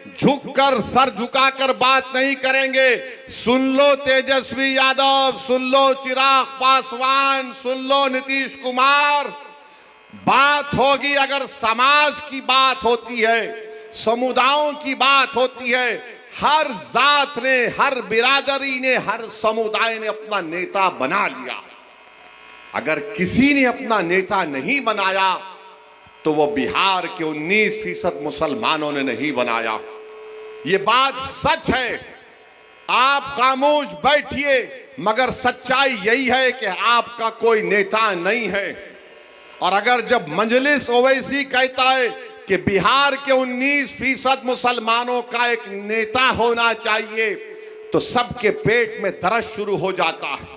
झुककर सर झुकाकर बात नहीं करेंगे। सुन लो तेजस्वी यादव, सुन लो चिराग पासवान, सुन लो नीतीश कुमार। बात होगी अगर समाज की बात होती है, समुदायों की बात होती है, हर जात ने, हर बिरादरी ने, हर समुदाय ने अपना नेता बना लिया। अगर किसी ने अपना नेता नहीं बनाया तो वो बिहार के 19% मुसलमानों ने नहीं बनाया। ये बात सच है। आप खामोश बैठिए, मगर सच्चाई यही है कि आपका कोई नेता नहीं है। और अगर जब मजलिस ओवैसी कहता है कि बिहार के 19% मुसलमानों का एक नेता होना चाहिए, तो सबके पेट में दर्द शुरू हो जाता है,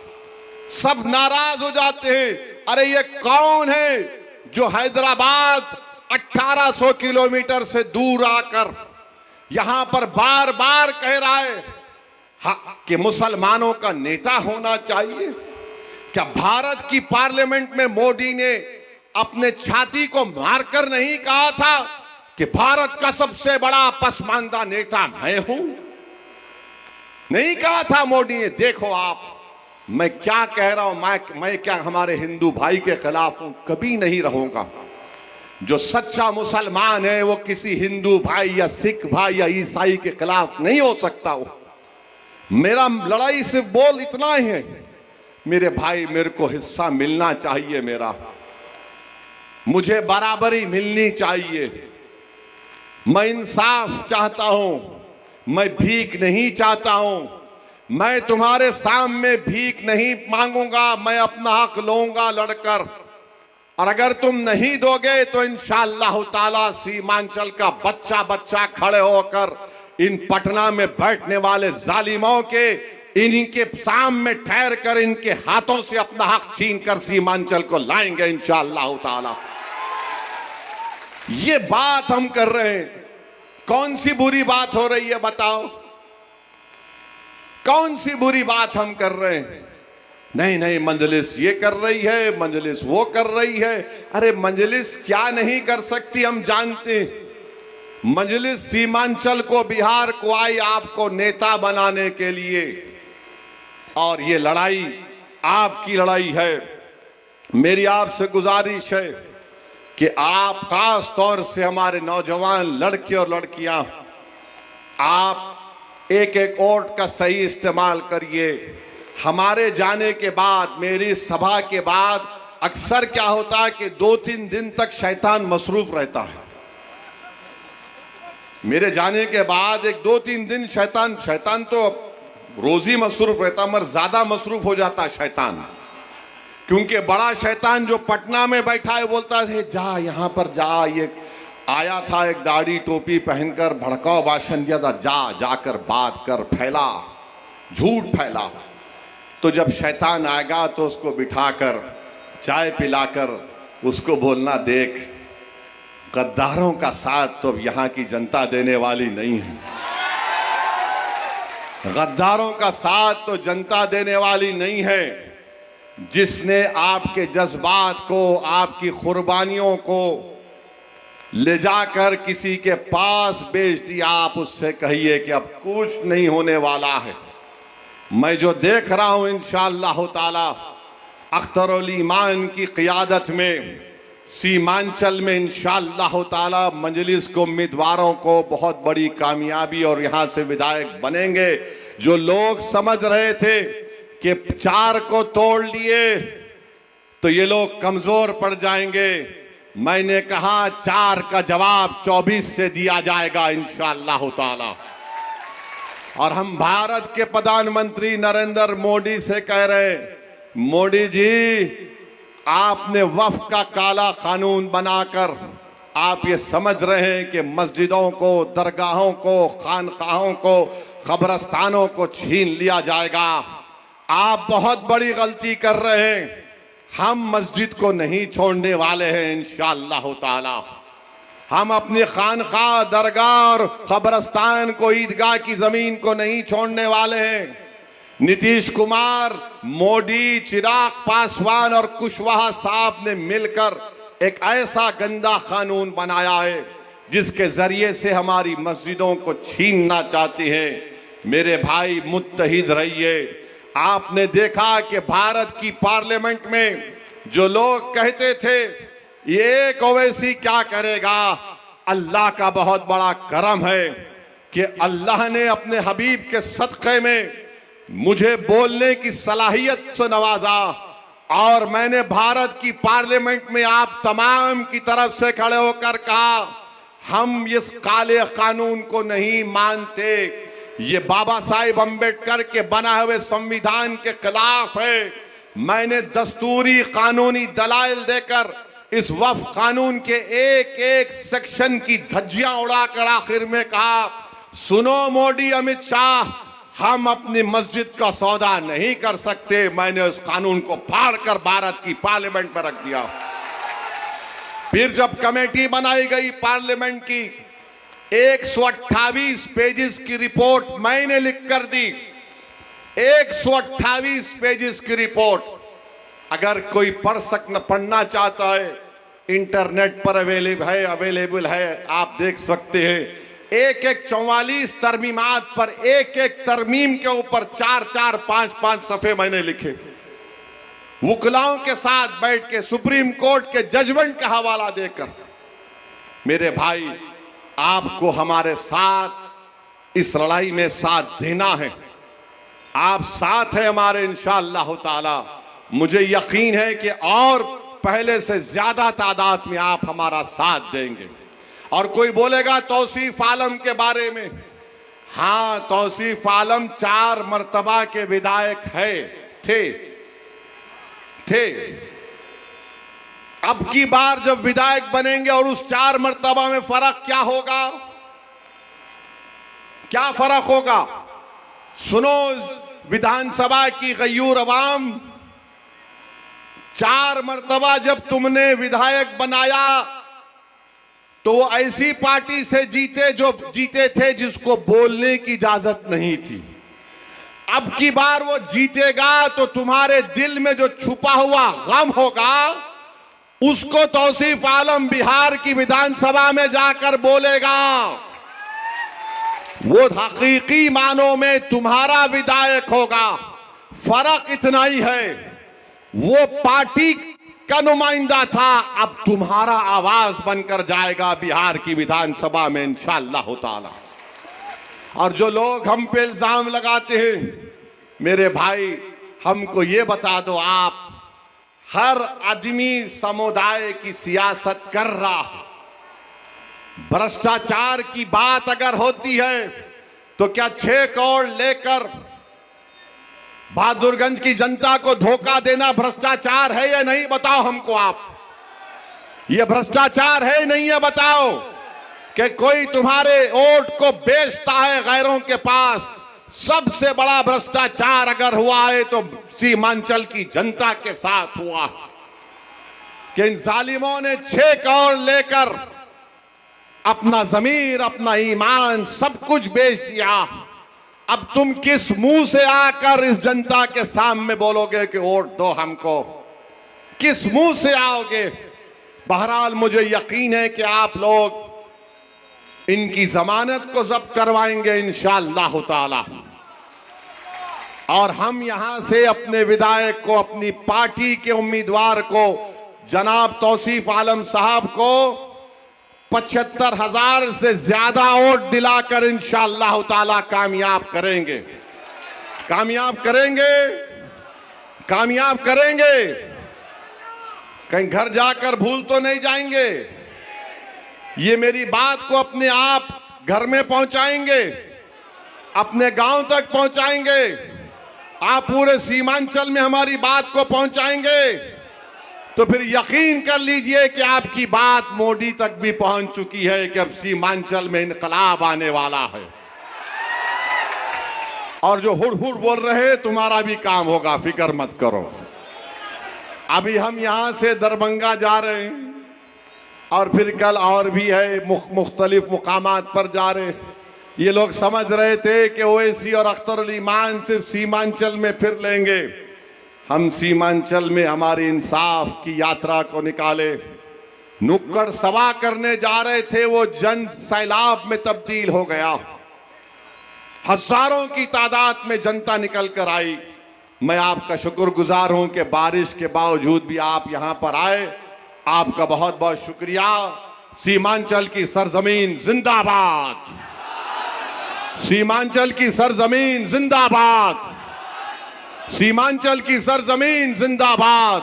सब नाराज हो जाते हैं। अरे ये कौन है जो हैदराबाद 1800 किलोमीटर से दूर आकर यहां पर बार बार कह रहा है कि मुसलमानों का नेता होना चाहिए? क्या भारत की पार्लियामेंट में मोदी ने अपने छाती को मारकर नहीं कहा था कि भारत का सबसे बड़ा पसमानदा नेता मैं हूं? नहीं कहा था मोदी ने। देखो आप, मैं क्या कह रहा हूं, मैं क्या हमारे हिंदू भाई के खिलाफ हूं? कभी नहीं रहूंगा। जो सच्चा मुसलमान है वो किसी हिंदू भाई या सिख भाई या ईसाई के खिलाफ नहीं हो सकता। हो मेरा लड़ाई सिर्फ बोल इतना ही है, मेरे भाई मेरे को हिस्सा मिलना चाहिए, मेरा मुझे बराबरी मिलनी चाहिए। मैं इंसाफ चाहता हूं, मैं भीख नहीं चाहता हूं। मैं तुम्हारे सामने भीख नहीं मांगूंगा, मैं अपना हक लूंगा लड़कर। और अगर तुम नहीं दोगे तो इंशाअल्लाह ताला सीमांचल का बच्चा बच्चा खड़े होकर इन पटना में बैठने वाले जालिमों के, इनके सामने ठहर कर इनके हाथों से अपना हक छीन कर सीमांचल को लाएंगे इंशाअल्लाह ताला। ये बात हम कर रहे हैं। कौन सी बुरी बात हो रही है बताओ? कौन सी बुरी बात हम कर रहे हैं? नहीं नहीं, मजलिस ये कर रही है, मजलिस वो कर रही है। अरे मजलिस क्या नहीं कर सकती हम जानते हैं। मजलिस सीमांचल को, बिहार को आई आपको नेता बनाने के लिए, और ये लड़ाई आपकी लड़ाई है। मेरी आपसे गुजारिश है कि आप खास तौर से हमारे नौजवान लड़के और लड़कियां, आप एक एक वोट का सही इस्तेमाल करिए। हमारे जाने के बाद, मेरी सभा के बाद अक्सर क्या होता है कि 2-3 दिन तक शैतान मसरूफ रहता है। मेरे जाने के बाद 1-2-3 दिन शैतान तो रोज ही मसरूफ रहता, मगर ज्यादा मसरूफ हो जाता है शैतान। क्योंकि बड़ा शैतान जो पटना में बैठा है बोलता है जा यहां पर जा, ये आया था एक दाढ़ी टोपी पहनकर भड़काऊ भाषण दिया था, जाकर बात कर, फैला, झूठ फैला। तो जब शैतान आएगा तो उसको बिठाकर चाय पिलाकर उसको बोलना, देख गद्दारों का साथ तो यहाँ की जनता देने वाली नहीं है, गद्दारों का साथ तो जनता देने वाली नहीं है। जिसने आपके जज्बात को, आपकी कुर्बानियों को ले जाकर किसी के पास बेच दिया, आप उससे कहिए कि अब कुछ नहीं होने वाला है। मैं जो देख रहा हूं इंशाअल्लाह ताला अख्तरुल ईमान की क़ियादत में सीमांचल में इंशाअल्लाह ताला मजलिस को, उम्मीदवारों को बहुत बड़ी कामयाबी और यहाँ से विधायक बनेंगे। जो लोग समझ रहे थे कि 4 को तोड़ लिए तो ये लोग कमजोर पड़ जाएंगे, मैंने कहा 4 का जवाब 24 से दिया जाएगा इंशाअल्लाह ताला। और हम भारत के प्रधानमंत्री नरेंद्र मोदी से कह रहे हैं, मोदी जी आपने वक्फ का काला कानून बनाकर आप ये समझ रहे हैं कि मस्जिदों को, दरगाहों को, खानकाहों को, कब्रस्तानों को छीन लिया जाएगा। आप बहुत बड़ी गलती कर रहे हैं। हम मस्जिद को नहीं छोड़ने वाले हैं इंशाअल्लाह ताला। हम अपनी खानका, दरगाह और कब्रस्तान को, ईदगाह की जमीन को नहीं छोड़ने वाले हैं। नीतीश कुमार, मोदी, चिराग पासवान और कुशवाहा साहब ने मिलकर एक ऐसा गंदा कानून बनाया है जिसके जरिए से हमारी मस्जिदों को छीनना चाहते हैं। मेरे भाई, मुत्तहिद रहिए। आपने देखा कि भारत की पार्लियामेंट में जो लोग कहते थे ये एक ओवैसी क्या करेगा, अल्लाह का बहुत बड़ा करम है कि अल्लाह ने अपने हबीब के सदक़े में मुझे बोलने की सलाहियत से नवाजा और मैंने भारत की पार्लियामेंट में आप तमाम की तरफ से खड़े होकर कहा हम इस काले कानून को नहीं मानते, ये बाबा साहिब अम्बेडकर के बनाए हुए संविधान के खिलाफ है। मैंने दस्तूरी कानूनी दलाइल देकर इस वक्फ कानून के एक एक सेक्शन की धज्जियां उड़ाकर आखिर में कहा सुनो मोदी, अमित शाह, हम अपनी मस्जिद का सौदा नहीं कर सकते। मैंने उस कानून को फाड़कर भारत की पार्लियामेंट में रख दिया। फिर जब कमेटी बनाई गई पार्लियामेंट की, 128 पेजेस की रिपोर्ट मैंने लिख कर दी। 128 पेजेस की रिपोर्ट, अगर कोई पढ़ना चाहता है इंटरनेट पर अवेलेबल है, आप देख सकते हैं। एक 44 तरमीमात पर एक तरमीम के ऊपर 4-4, 5-5 सफ़े मैंने लिखे, वकीलों के साथ बैठ के सुप्रीम कोर्ट के जजमेंट का हवाला देकर। मेरे भाई, आपको हमारे साथ इस लड़ाई में साथ देना है। आप साथ हैं हमारे इंशाअल्लाह ताला। मुझे यकीन है कि और पहले से ज्यादा तादाद में आप हमारा साथ देंगे। और कोई बोलेगा तौसीफ आलम के बारे में, हाँ, तौसीफ आलम 4 मर्तबा के विधायक थे। अब की बार जब विधायक बनेंगे और उस 4 मर्तबा में फर्क क्या होगा, क्या फर्क होगा? सुनो, विधानसभा की गयूर अवाम, 4 मर्तबा जब तुमने विधायक बनाया तो वो ऐसी पार्टी से जीते थे जिसको बोलने की इजाजत नहीं थी। अब की बार वो जीतेगा तो तुम्हारे दिल में जो छुपा हुआ गम होगा उसको तौसीफ आलम बिहार की विधानसभा में जाकर बोलेगा। वो हकीकी मानों में तुम्हारा विधायक होगा। फर्क इतना ही है, वो पार्टी का नुमाइंदा था, अब तुम्हारा आवाज बनकर जाएगा बिहार की विधानसभा में इंशाअल्लाह ताला। और जो लोग हम पे इल्जाम लगाते हैं, मेरे भाई, हमको ये बता दो, आप हर आदमी समुदाय की सियासत कर रहा है। भ्रष्टाचार की बात अगर होती है तो क्या 6 करोड़ लेकर बहादुरगंज की जनता को धोखा देना भ्रष्टाचार है या नहीं? बताओ हमको आप, ये भ्रष्टाचार है नहीं है? बताओ कि कोई तुम्हारे वोट को बेचता है गैरों के पास। सबसे बड़ा भ्रष्टाचार अगर हुआ है तो सीमांचल की जनता के साथ हुआ कि इन जालिमों ने 6 करोड़ लेकर अपना जमीर, अपना ईमान, सब कुछ बेच दिया। अब तुम किस मुंह से आकर इस जनता के सामने बोलोगे कि वोट दो हमको? किस मुंह से आओगे? बहरहाल मुझे यकीन है कि आप लोग इनकी जमानत को जब्त करवाएंगे इंशाअल्लाह ताला। और हम यहां से अपने विधायक को, अपनी पार्टी के उम्मीदवार को, जनाब तौसीफ आलम साहब को 75,000 से ज्यादा वोट दिलाकर इंशाअल्लाह ताला कामयाब करेंगे। कामयाब करेंगे, कामयाब करेंगे। कहीं घर जाकर भूल तो नहीं जाएंगे? ये मेरी बात को अपने आप घर में पहुंचाएंगे, अपने गांव तक पहुंचाएंगे, आप पूरे सीमांचल में हमारी बात को पहुंचाएंगे तो फिर यकीन कर लीजिए कि आपकी बात मोदी तक भी पहुंच चुकी है कि अब सीमांचल में इनकलाब आने वाला है। और जो हुड़ हुड़ बोल रहे हैं, तुम्हारा भी काम होगा, फिक्र मत करो। अभी हम यहां से दरभंगा जा रहे हैं और फिर कल और भी है, मुख्तलिफ मुकामात पर जा रहे हैं। ये लोग समझ रहे थे कि ओवैसी और अख्तरुल ईमान सिर्फ सीमांचल में फिर लेंगे। हम सीमांचल में हमारी इंसाफ की यात्रा को निकाले, नुक्कड़ सभा करने जा रहे थे, वो जन सैलाब में तब्दील हो गया। हजारों की तादाद में जनता निकल कर आई। मैं आपका शुक्रगुजार हूं कि बारिश के बावजूद भी आप यहां पर आए। आपका बहुत बहुत शुक्रिया। सीमांचल की सरजमीन जिंदाबाद, सीमांचल की सरजमीन जिंदाबाद, सीमांचल की सरजमीन जिंदाबाद,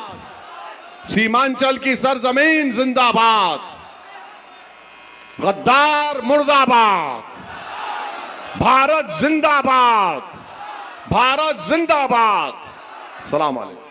सीमांचल की सरजमीन जिंदाबाद। गद्दार मुर्दाबाद, भारत जिंदाबाद, भारत जिंदाबाद। सलाम अलैकुम।